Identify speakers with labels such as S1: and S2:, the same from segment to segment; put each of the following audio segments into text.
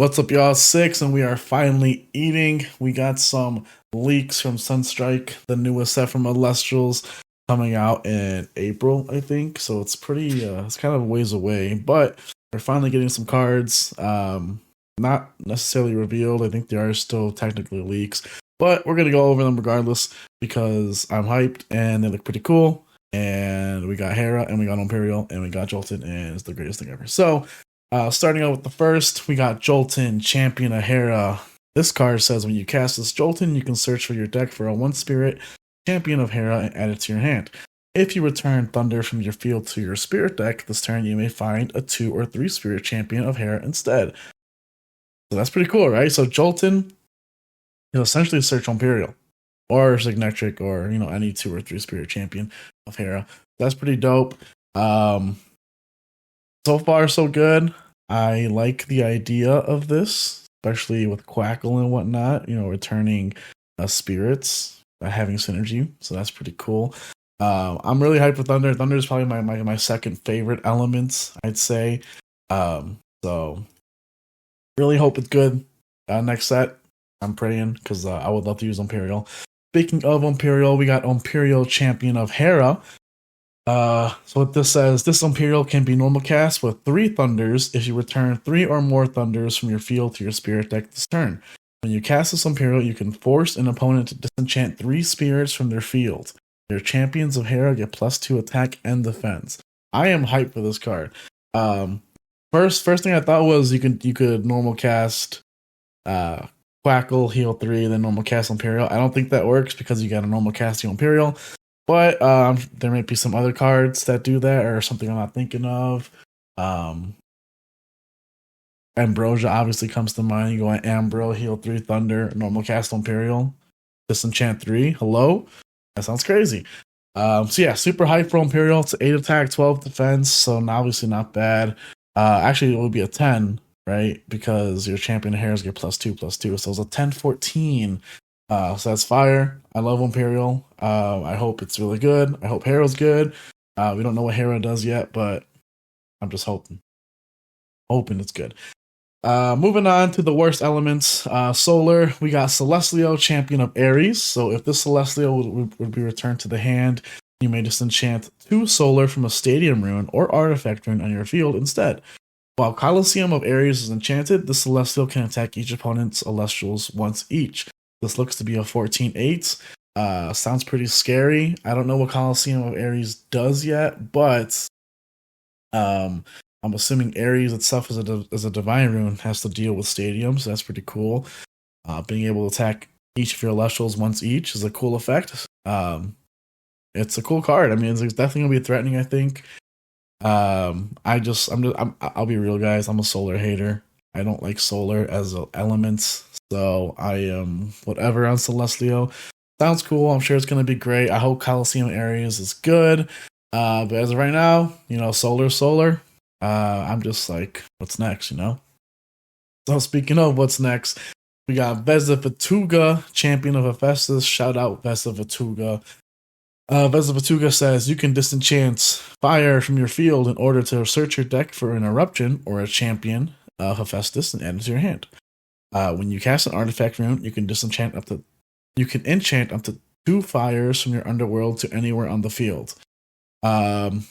S1: What's up, y'all? 6, and we are finally eating. We got some leaks from Sunstrike, the newest set from Elestrals, coming out in April, I think. So it's pretty, it's kind of a ways away, but we're finally getting some cards. Not necessarily revealed. I think they are still technically leaks, but we're gonna go over them regardless because I'm hyped and they look pretty cool. And we got Hera, and we got Ohmperial, and we got Jolton, and it's the greatest thing ever. So, starting out with the first, we got Jolton, Champion of Hera. This card says when you cast this Jolton, you can search for your deck for a 1-spirit Champion of Hera and add it to your hand. If you return Thunder from your field to your spirit deck this turn, you may find a 2 or 3 spirit Champion of Hera instead. So that's pretty cool, right? So Jolton, you'll essentially search Ohmperial or Signetric or, any 2 or 3 spirit Champion of Hera. That's pretty dope. So far, so good. I like the idea of this, especially with Quackle and whatnot, returning spirits, having synergy. So that's pretty cool. I'm really hyped for Thunder. Thunder is probably my second favorite element, I'd say. So really hope it's good. Next set, I'm praying because I would love to use Ohmperial. Speaking of Ohmperial, we got Ohmperial, Champion of Hera. So what this says, this Ohmperial can be normal cast with 3 Thunders if you return 3 or more Thunders from your field to your spirit deck this turn. When you cast this Ohmperial, you can force an opponent to disenchant 3 spirits from their field. Your Champions of Hera get +2 attack and defense. I am hyped for this card. First thing I thought was you could normal cast Quackle, heal 3, then normal cast Ohmperial. I don't think that works because you got a normal casting Ohmperial. But there might be some other cards that do that, or something I'm not thinking of. Ambrosia obviously comes to mind. You go on Ambro, heal 3 Thunder, normal cast Ohmperial, disenchant 3. Hello? That sounds crazy. So yeah, super high for Ohmperial. It's 8 attack, 12 defense, so obviously not bad. Actually, it would be a 10, right? Because your Champion of Heras get +2/+2, so it's a 10-14. So that's fire. I love Ohmperial. I hope it's really good. I hope Hera's good. We don't know what Hera does yet, but I'm just hoping it's good. Moving on to the worst elements. Solar, we got Celestial, Champion of Ares. So if this Celestial would be returned to the hand, you may disenchant 2 Solar from a Stadium Rune or Artifact Rune on your field instead. While Colosseum of Ares is enchanted, the Celestial can attack each opponent's Elestrals once each. This looks to be a 14/8. Sounds pretty scary. I don't know what Colosseum of Ares does yet, but I'm assuming Ares itself as a divine rune has to deal with stadiums. So that's pretty cool. Being able to attack each of your Elestrals once each is a cool effect. It's a cool card. I mean, it's definitely gonna be threatening, I think. I'll be real, guys. I'm a Solar hater. I don't like Solar as elements, so I am whatever on Celestial. Sounds cool. I'm sure it's going to be great. I hope Colosseum Ares is good. But as of right now, Solar. I'm just like, what's next, So speaking of what's next, we got Vezavatuga, Champion of Hephaestus. Shout out Vezavatuga. Vezavatuga says you can disenchant fire from your field in order to search your deck for an eruption or a champion of Hephaestus and add it to your hand. When you cast an artifact rune, you can enchant up to 2 fires from your underworld to anywhere on the field. Vezavatuga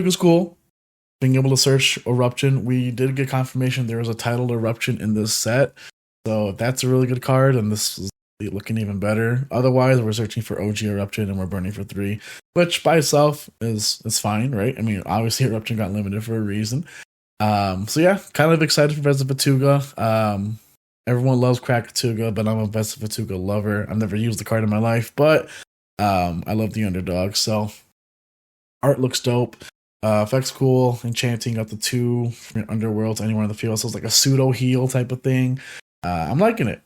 S1: is cool. Being able to search eruption, we did get confirmation there was a titled eruption in this set, so that's a really good card, and this is looking even better. Otherwise, we're searching for OG eruption and we're burning for 3, which by itself is fine, right? I mean, obviously eruption got limited for a reason. So yeah, kind of excited for Vezavatuga. Everyone loves Krakatuga, but I'm a Vezavatuga lover. I've never used the card in my life, but I love the underdog. So art looks dope. Effects cool. Enchanting up to 2 from your underworld to anywhere in the field. So it's like a pseudo heal type of thing. I'm liking it.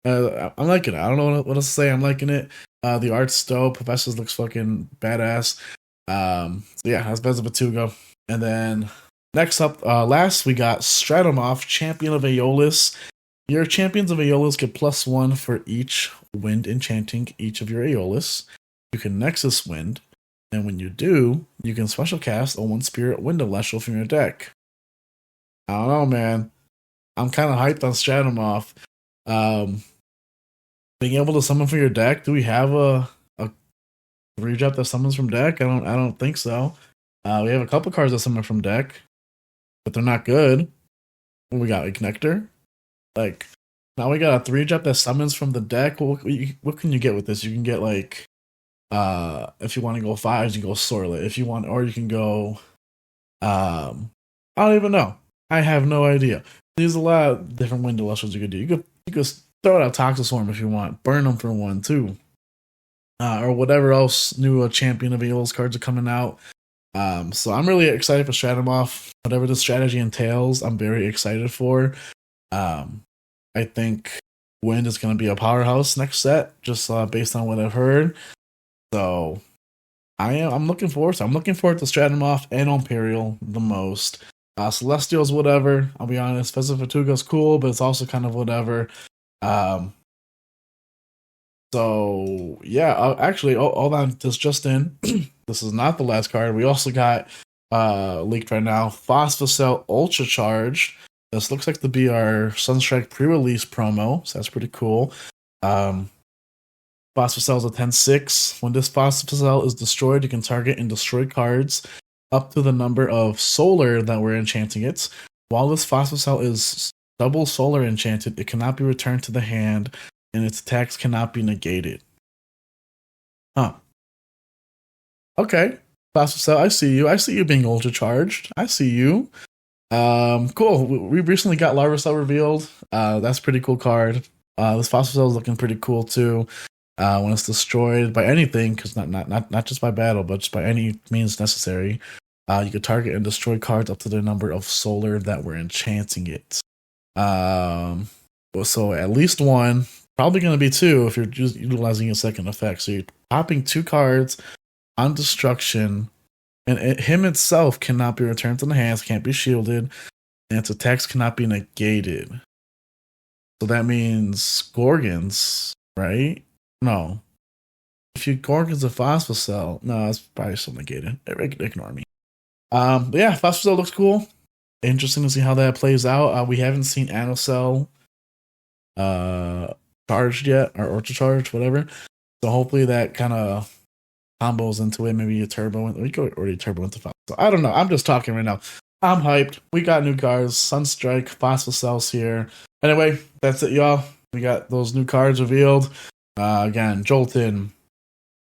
S1: I don't know what else to say. I'm liking it. The art's dope. Hephaestus looks fucking badass. So yeah, that's Vezavatuga. And then next up, last, we got Stratomoth, Champion of Aeolus. Your Champions of Aeolus get +1 for each wind enchanting each of your Aeolus. You can Nexus Wind, and when you do, you can special cast a 1-spirit Wind Celestial from your deck. I don't know, man. I'm kind of hyped on Stratomoff. Um, being able to summon from your deck. Do we have a redrop that summons from deck? I don't think so. We have a couple cards that summon from deck, but they're not good. We got like Nectar. Like now we got a 3-drop that summons from the deck. What can you get with this? You can get like if you want to go 5s, you go Sorlet. If you want, or you can go I don't even know. I have no idea. There's a lot of different wind illustrations you could do. You could throw out Toxiswarm if you want. Burn them for 1 too. Or whatever else new champion of evils cards are coming out. So I'm really excited for Stratomoff. Whatever the strategy entails, I'm very excited for. I think Wind is going to be a powerhouse next set, just based on what I've heard. So I'm looking forward to. I'm looking forward to Stratomoff and Ohmperial the most. Celestials, whatever. I'll be honest. Fezifatuga's cool, but it's also kind of whatever. So yeah, actually, hold on. This just in. This is not the last card. We also got leaked right now. Phosphocell Ultra Charged. This looks like to be our Sunstrike pre-release promo, so that's pretty cool. Phosphocell is a 10/6. When this Phosphocell is destroyed, you can target and destroy cards up to the number of solar that we're enchanting it. While this Phosphocell is double solar enchanted, it cannot be returned to the hand, and its attacks cannot be negated. Huh. Okay. Phosphocell, I see you. I see you being ultra charged. I see you. Cool. We recently got Larvacell revealed. That's a pretty cool card. This Phosphocell is looking pretty cool too. When it's destroyed by anything, because not just by battle, but just by any means necessary, you can target and destroy cards up to the number of solar that we're enchanting it. So at least 1, probably going to be 2 if you're just utilizing a second effect. So you're popping 2 cards on destruction, and him itself cannot be returned to the hands, can't be shielded, and its attacks cannot be negated. So that means Gorgons, right? No. If you Gorgons a Phosphocell, no, it's probably still negated. Ignore me. But yeah, Phosphocell looks cool. Interesting to see how that plays out. We haven't seen Anocell charged yet, or Ultra Charged, whatever. So hopefully that kind of combos into it. Maybe a turbo. We could already turbo into Phosphocell. I don't know. I'm just talking right now. I'm hyped. We got new cards. Sunstrike, Phosphocells here. Anyway, that's it, y'all. We got those new cards revealed. Again, Jolton,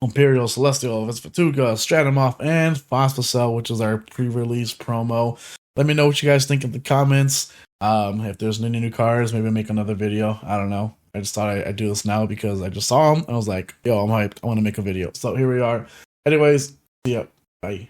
S1: Ohmperial, Celestial, Fezifatuga, Stratomoff, and Phosphocell, which is our pre-release promo. Let me know what you guys think in the comments. If there's any new cards, maybe make another video. I don't know. I just thought I'd do this now because I just saw them. I was like, yo, I'm hyped. I want to make a video. So here we are. Anyways, see ya. Bye.